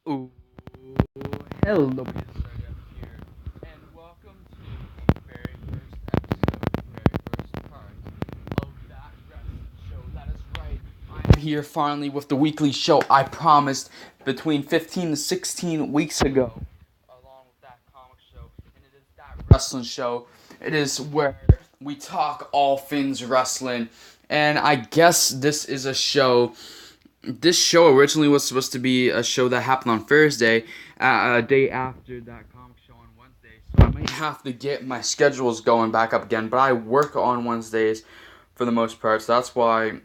Ooh, hello, Bliss here, and welcome to the very first episode, the very first part of that wrestling show. That is right. I'm here finally with the weekly show I promised between 15 to 16 weeks ago, along with that comic show, and it is that wrestling show. It is where we talk all things wrestling, and I guess this show originally was supposed to be a show that happened on Thursday, a day after that comic show on Wednesday. So I might have to get my schedules going back up again. But I work on Wednesdays for the most part, so that's why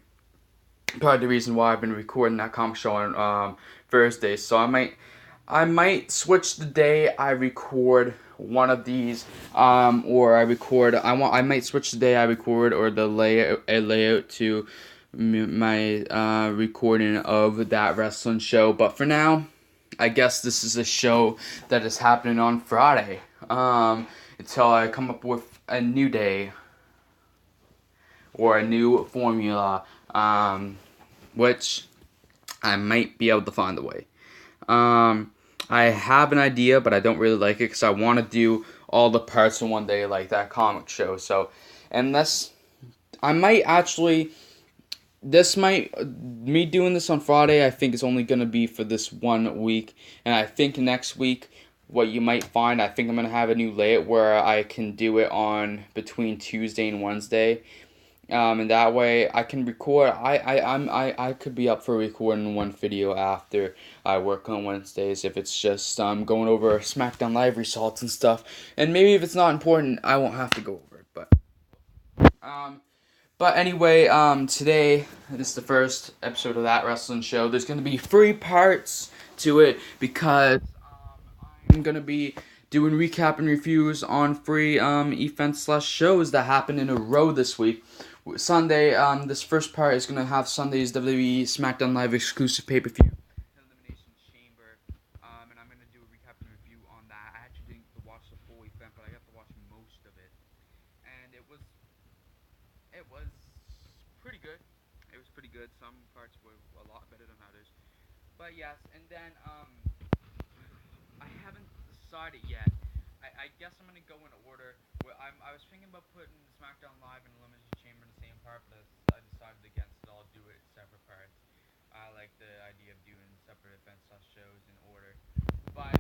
probably the reason why I've been recording that comic show on Thursdays. So I might switch the day I record one of these, or I might switch the day I record or the layout to my recording of that wrestling show. But for now, I guess this is a show that is happening on Friday. Until I come up with a new day or a new formula, which I might be able to find a way. I have an idea, but I don't really like it because I want to do all the parts in one day, like that comic show. So, unless I might actually, me doing this on Friday, I think is only going to be for this 1 week. And I think next week, what you might find, I think I'm going to have a new layout where I can do it on between Tuesday and Wednesday. And that way I can record. I could be up for recording one video after I work on Wednesdays if it's just going over SmackDown Live results and stuff. And maybe if it's not important, I won't have to go over it. Um, but anyway, today this is the first episode of that wrestling show. There's gonna be 3 parts to it because I'm gonna be doing recap and reviews on 3 events/shows that happened in a row this week. Sunday, this first part is gonna have Sunday's WWE SmackDown Live exclusive pay-per-view, Elimination Chamber, and I'm gonna do a recap and review on that. I actually didn't get to watch the full event, but I got to watch most of it, and it was pretty good. It was pretty good. Some parts were a lot better than others, but yes. And then I haven't decided yet. I guess I'm gonna go in order. I was thinking about putting SmackDown Live and Elimination Chamber in the same part, but I decided against it. I'll do it separate parts. I like the idea of doing separate events/shows in order, but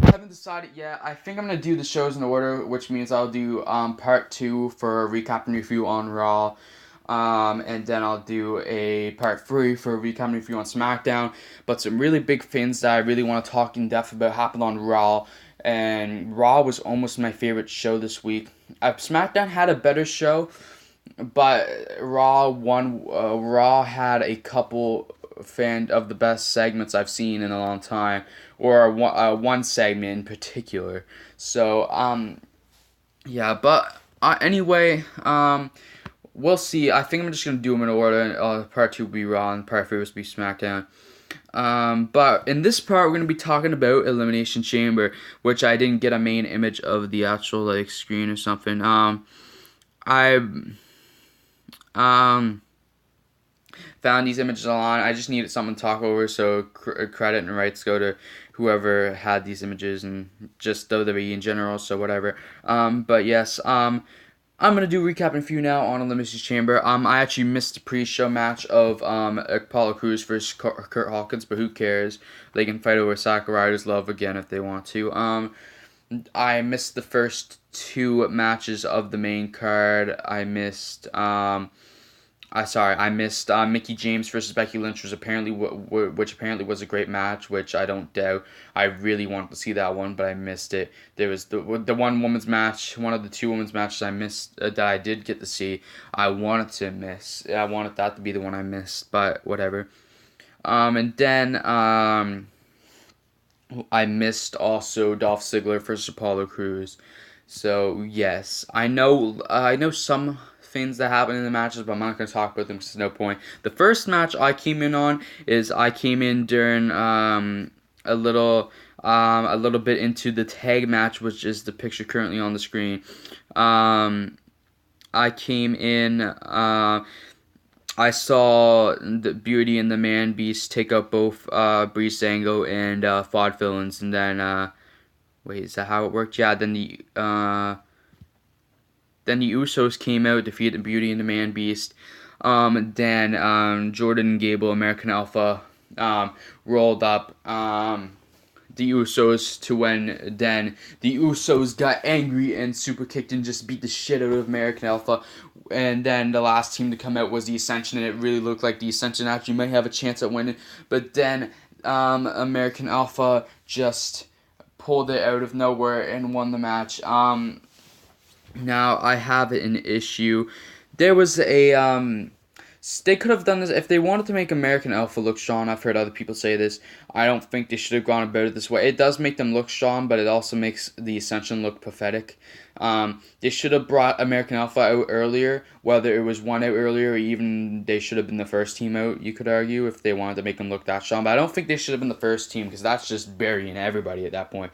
I haven't decided yet. I think I'm gonna do the shows in order, which means I'll do part 2 for a recap and review on Raw. And then I'll do a part 3 for a recap and review on SmackDown. But some really big things that I really want to talk in depth about happened on Raw. And Raw was almost my favorite show this week. SmackDown had a better show, but Raw had a couple of the best segments I've seen in a long time, or one segment in particular. So yeah, but anyway, we'll see. I think I'm just gonna do them in order. Part 2 will be Raw, and part 3 will be SmackDown. But in this part, we're gonna be talking about Elimination Chamber, which I didn't get a main image of the actual screen or something. I found these images online. I just needed something to talk over, so credit and rights go to whoever had these images and just WWE in general. So whatever. But yes. I'm gonna do a recap in a few now on Elimination Chamber. I actually missed the pre-show match of Apollo Crews versus Kurt Hawkins, but who cares? They can fight over Sakura's love again if they want to. I missed the first 2 matches of the main card. I missed Mickey James versus Becky Lynch, which apparently was a great match, which I don't doubt. I really wanted to see that one, but I missed it. There was the one women's match, one of the 2 women's matches I missed that I did get to see. I wanted to miss. I wanted that to be the one I missed, but whatever. And then I missed also Dolph Ziggler versus Apollo Crews. So yes, I know some things that happen in the matches, but I'm not going to talk about them because there's no point. The first match I came in on is I came in during a little bit into the tag match, which is the picture currently on the screen. I came in I saw the Beauty and the Man Beast take out both Breezango and Fod Villains, and then wait, is that how it worked? Yeah. Then the Usos came out, defeated Beauty and the Man Beast. Then Jordan and Gable, American Alpha, rolled up the Usos to when then the Usos got angry and super kicked and just beat the shit out of American Alpha. And then the last team to come out was the Ascension, and it really looked like the Ascension actually might have a chance at winning. But then American Alpha just pulled it out of nowhere and won the match. Now I have an issue. There was a they could have done this if they wanted to make American Alpha look strong. I've heard other people say this. I don't think they should have gone about it this way. It does make them look strong, but it also makes the Ascension look pathetic. They should have brought American Alpha out earlier, whether it was one out earlier or even they should have been the first team out, you could argue, if they wanted to make them look that strong. But I don't think they should have been the first team because that's just burying everybody at that point.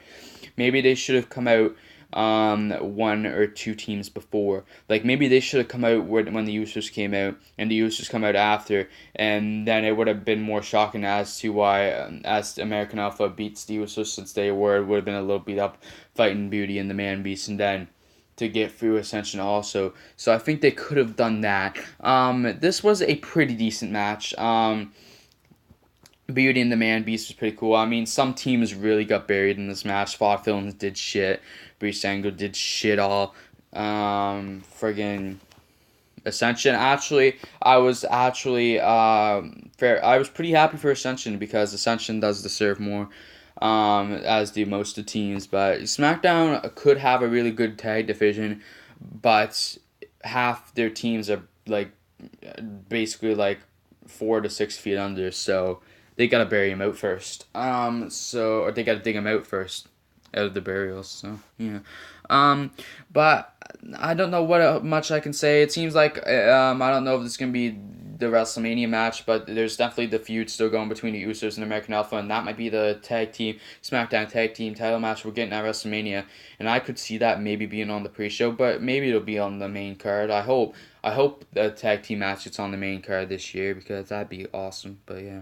Maybe they should have come out one or two teams before. Like maybe they should have come out when the Usos came out, and the Usos come out after, and then it would have been more shocking as to why as American Alpha beats the Usos, since they would have been a little beat up fighting Beauty and the Man Beast, and then to get through Ascension also. So I think they could have done that. This was a pretty decent match. Beauty and the Man Beast was pretty cool. I mean, some teams really got buried in this match. Fought Films did shit. Breezango did shit all. Friggin' Ascension. Actually, I was fair. I was pretty happy for Ascension because Ascension does deserve more, as do most of the teams. But SmackDown could have a really good tag division, but half their teams are like basically like 4 to 6 feet under. So they gotta bury him out first. Or they gotta dig him out first, out of the burials. So yeah. But I don't know what much I can say. It seems like I don't know if this is gonna be the WrestleMania match, but there's definitely the feud still going between the Usos and American Alpha, and that might be the SmackDown tag team title match we're getting at WrestleMania. And I could see that maybe being on the pre-show, but maybe it'll be on the main card. I hope the tag team match gets on the main card this year because that'd be awesome. But yeah.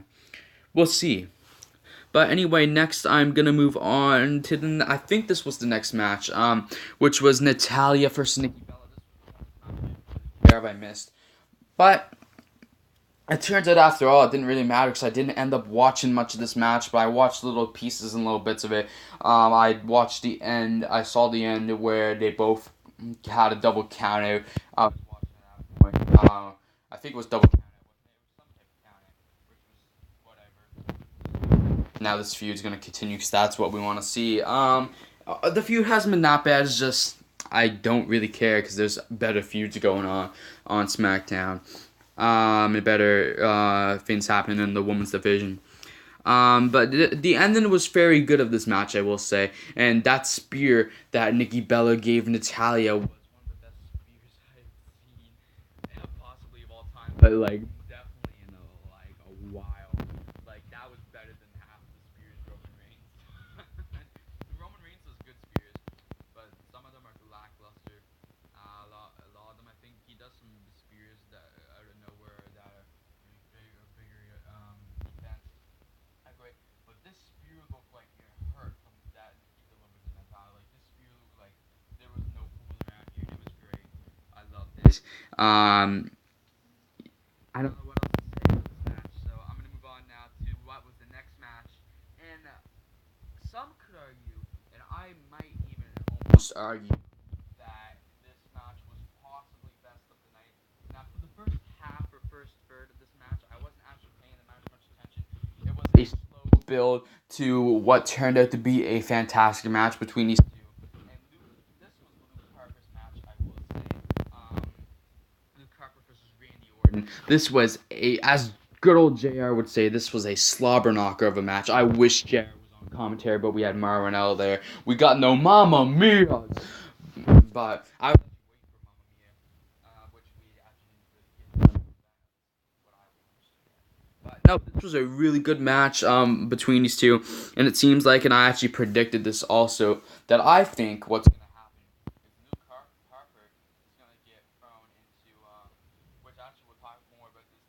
We'll see. But anyway, next I'm gonna move on to I think this was the next match, which was Natalya versus Nikki Bella. Where have I missed? But it turns out after all, it didn't really matter because I didn't end up watching much of this match, but I watched little pieces and little bits of it. I watched the end. I saw the end where they both had a double count out. I was watching at that point. I think it was double count out. Now this feud's gonna continue because that's what we want to see. The feud hasn't been that bad. It's just I don't really care because there's better feuds going on SmackDown. And better things happening in the women's division. But the ending was very good of this match, I will say. And that spear that Nikki Bella gave Natalya was one of the best spears I've seen, possibly of all time. But like definitely in a while. Like that was better than half the spears Roman Reigns. Roman Reigns has good spears, but some of them are lackluster. A lot of them, I think he does some spears that out of nowhere that are bigger defense. Great, but this spear looked like it hurt from that he delivered to Natalya. Like this spear looked like there was no fooling around here. It was great. I love this. I don't know what else to say about this match, so I'm gonna move on now to what was the next match, and some could argue, and I might even almost argue that this match was possibly best of the night. Now, for the first half or first third of this match, I wasn't actually paying the match much attention. It was a slow build to what turned out to be a fantastic match between these two. And this was Luke Harper's match, I will say. Luke Harper versus Randy Orton. This was as good old JR would say, this was a slobber knocker of a match. I wish JR was on commentary, but we had Marwin L there. We got no Mamma Mia! But I was actually waiting for Mamma Mia, which we actually didn't really get. But no, this was a really good match between these two, and it seems like, and I actually predicted this also, that I think what's going to happen is Luke Harper is going to get thrown into, which actually we'll talk more about this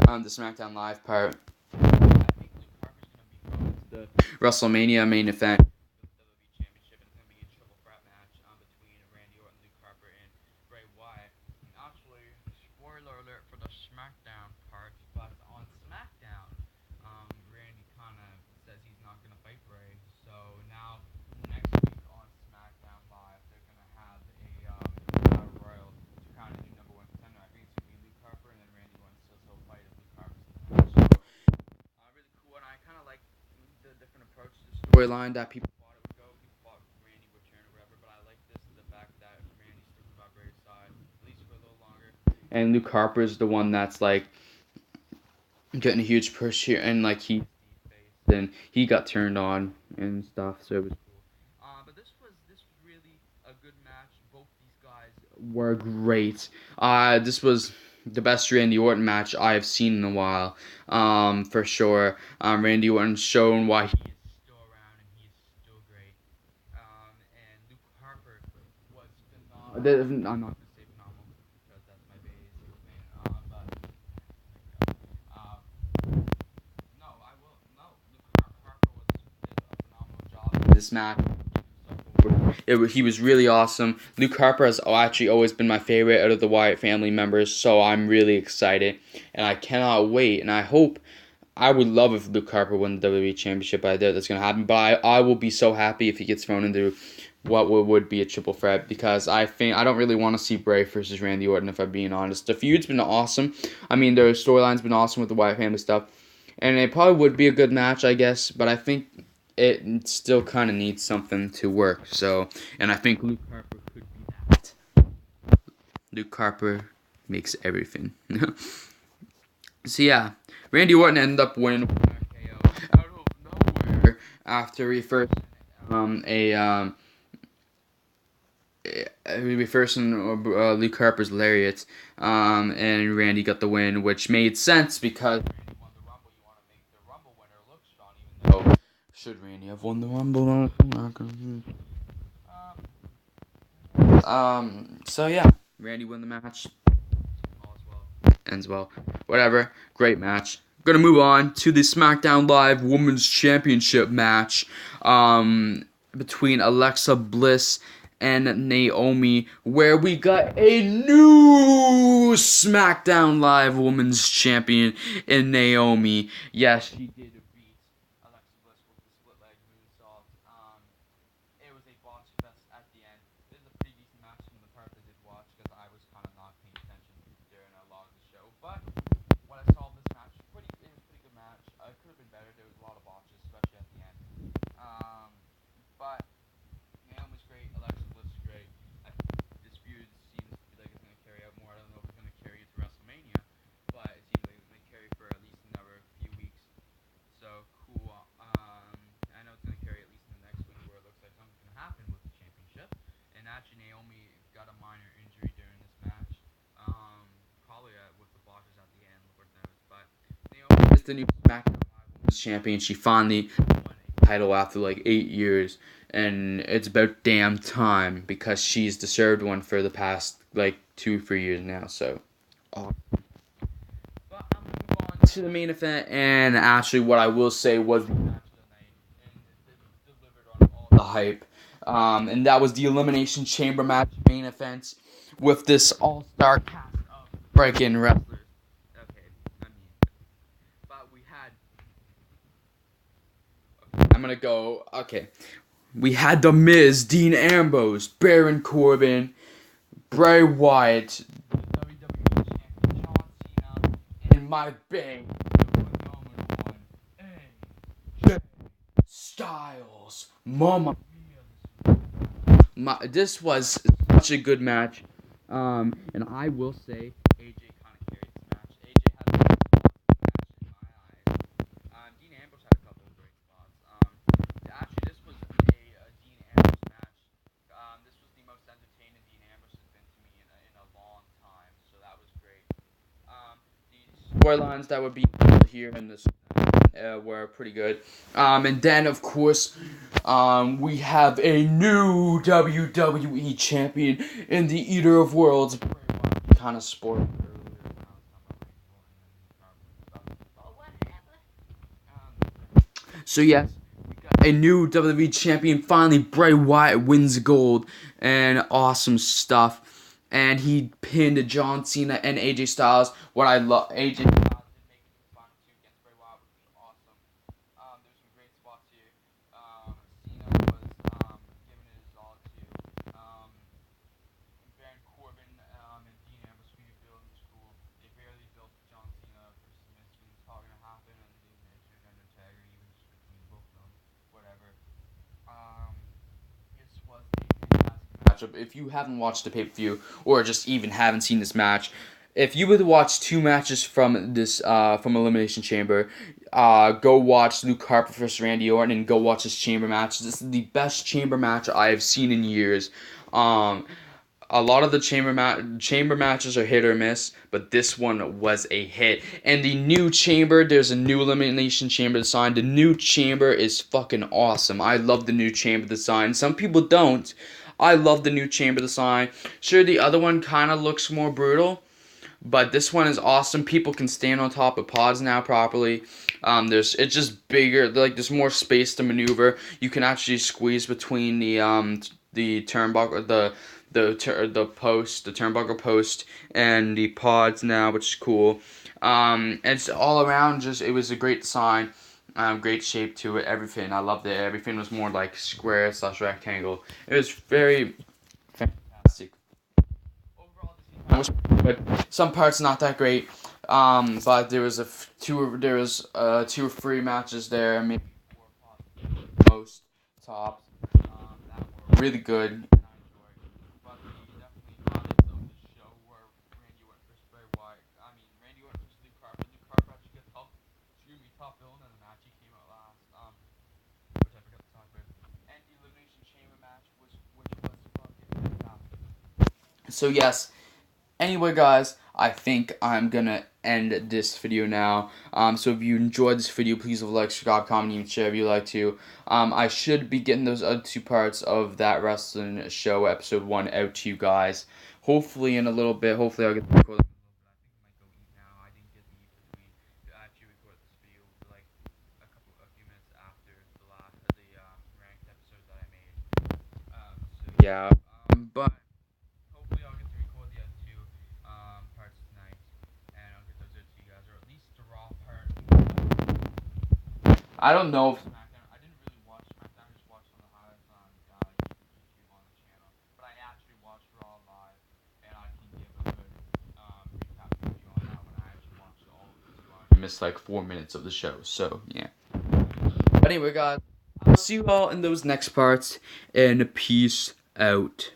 the SmackDown Live part. I think Luke Harper's gonna be going to the WrestleMania main event with the WWE Championship, and it's gonna be a triple threat match between Randy Orton, Luke Harper, and Bray Wyatt. Actually, spoiler alert for the SmackDown part, but on SmackDown, Randy kind of says he's not gonna fight Bray. So now next week on SmackDown Live, they're gonna have a battle royal to crown a new number one contender. I think it's gonna be Luke Harper, and then Randy Orton still fight if Luke Harper's in the match. So really cool, and I kind of like the different approach to the storyline that people thought it would go. People thought Randy would turn or whatever, but I like the fact that Randy sticks by Bray's side at least for a little longer. And Luke Harper is the one that's like getting a huge push here, and like he got turned on and stuff, so it was cool. But this was really a good match. Both these guys were great. This was the best Randy Orton match I've seen in a while, for sure. Randy Orton shown why he is still around and he is still great. And Luke Harper was phenomenal. I'm not gonna say phenomenal because that's my baby, but no, I will. No, Luke Harper did a phenomenal job in this match. He was really awesome. Luke Harper has actually always been my favorite out of the Wyatt family members, so I'm really excited, and I cannot wait, and I would love if Luke Harper won the WWE Championship. I doubt that's going to happen, but I will be so happy if he gets thrown into what would be a triple threat, because I don't really want to see Bray versus Randy Orton, if I'm being honest. The feud's been awesome. I mean, their storyline's been awesome with the Wyatt family stuff, and it probably would be a good match, I guess, but I think it still kind of needs something to work. So, and I think Luke Harper could be that. Luke Harper makes everything. So yeah, Randy Orton ended up winning KO out of nowhere after reversing Luke Harper's lariat, and Randy got the win, which made sense because Randy won the Rumble. You want to make the Rumble winner look strong, even though should Randy have won the Rumble? So yeah, Randy won the match. Ends well. Whatever. Great match. Gonna move on to the SmackDown Live Women's Championship match between Alexa Bliss and Naomi, where we got a new SmackDown Live Women's Champion in Naomi. Yes, she did beat Alexa Bliss with the split leg moonsault. It was a botch fest at the end. This is a pretty decent match from the part I did watch, because I was kind of not paying attention during a lot of the show. But what I saw of this match, it was a pretty good match. It could have been better. There was a lot of botches, especially at the end. But Naomi's great. Alexa Bliss is great. I think this feud seems to be like it's going to carry out more. I don't know if it's going to carry it to WrestleMania, but it seems like it's going to carry for at least another few weeks. So cool. I know it's going to carry at least in the next week, where it looks like something's going to happen with the championship. And actually, Naomi got a minor injury during this match. Probably with the botches at the end, Lord knows. But Naomi is the new SmackDown Women's Champion. She finally won a title after like 8 years, and it's about damn time, because she's deserved one for the past like 2-3 years now. So, awesome. But I'm gonna move on to the main event, and actually, what I will say was the match of the night, and it delivered on all the hype. And that was the Elimination Chamber match main event with this all-star cast of freaking wrestlers. Okay, but we had. Okay, I'm gonna go. Okay, we had The Miz, Dean Ambrose, Baron Corbin, Bray Wyatt, WWE Champion John Cena, and my bang, phenomenal one, AJ Styles, Mama. This was such a good match, and I will say AJ kind of carried this match. AJ had the best spots in the match in my eyes. Dean Ambrose had a couple of great spots. Actually, this was a Dean Ambrose match. This was the most entertaining Dean Ambrose has been to me in a long time, so that was great. The storylines that would be here in this were pretty good. And then, of course, we have a new WWE champion in the Eater of Worlds. Kind of sport. So yes, a new WWE champion finally. Bray Wyatt wins gold and awesome stuff. And he pinned John Cena and AJ Styles. What I love, AJ Styles did make it to the final two against Bray Wyatt, which was awesome. There's some great spots here. Cena was giving it his all to Baron Corbin and Dean Ambrose. We building this cool. They barely built John Cena for submission. It's probably gonna happen, and they entered Undertaker even just between both of them. Whatever. This was a fantastic matchup. If you haven't watched the pay-per-view or just even haven't seen this match, if you would watch two matches from this from Elimination Chamber, go watch Luke Harper versus Randy Orton and go watch this chamber match. This is the best chamber match I have seen in years. A lot of the chamber matches are hit or miss, but this one was a hit. And the new chamber, there's a new Elimination Chamber design. The new chamber is fucking awesome. I love the new chamber design. Some people don't. I love the new chamber design. Sure, the other one kind of looks more brutal, but this one is awesome. People can stand on top of pods now properly. It's just bigger. Like there's more space to maneuver. You can actually squeeze between the turnbuckle, the post, the turnbuckle post, and the pods now, which is cool. It's all around. It was a great design. Great shape to it. Everything. I loved it. Everything was more like square / rectangle. It was very fantastic. Overall, the was good. Some parts not that great. But there was two or three matches there, maybe 4 possibly most tops. That were really good. And I enjoyed. But the definitely highlights of the show were Randy Orton versus Bray Wyatt. Randy Orton versus Luke Harper. Luke Harper actually got top billing in the match. He came out last. Which I forgot to talk about. And the Elimination Chamber match which was fucking fantastic. So yes. Anyway, guys, I think I'm gonna end this video now. So if you enjoyed this video, please leave a like, subscribe, comment, and share if you like to. I should be getting those other 2 parts of that wrestling show, episode 1, out to you guys. Hopefully in a little bit. Hopefully I'll get to record. I think I might go eat now. I didn't get to eat between. I actually recorded this video like a few minutes after the ranked episode that I made. Yeah. But. Hopefully I'll get to record the other 2 parts tonight, and I'll get those out to you guys, or at least the Raw part. I don't know if SmackDown. I didn't really watch SmackDown. I just watched some of the highlights on YouTube on the channel. But I actually watched Raw live, and I can give a good recap review on that when I actually watched all of it. I missed like 4 minutes of the show, so yeah. But anyway, guys, I'll see you all in those next parts, and peace out.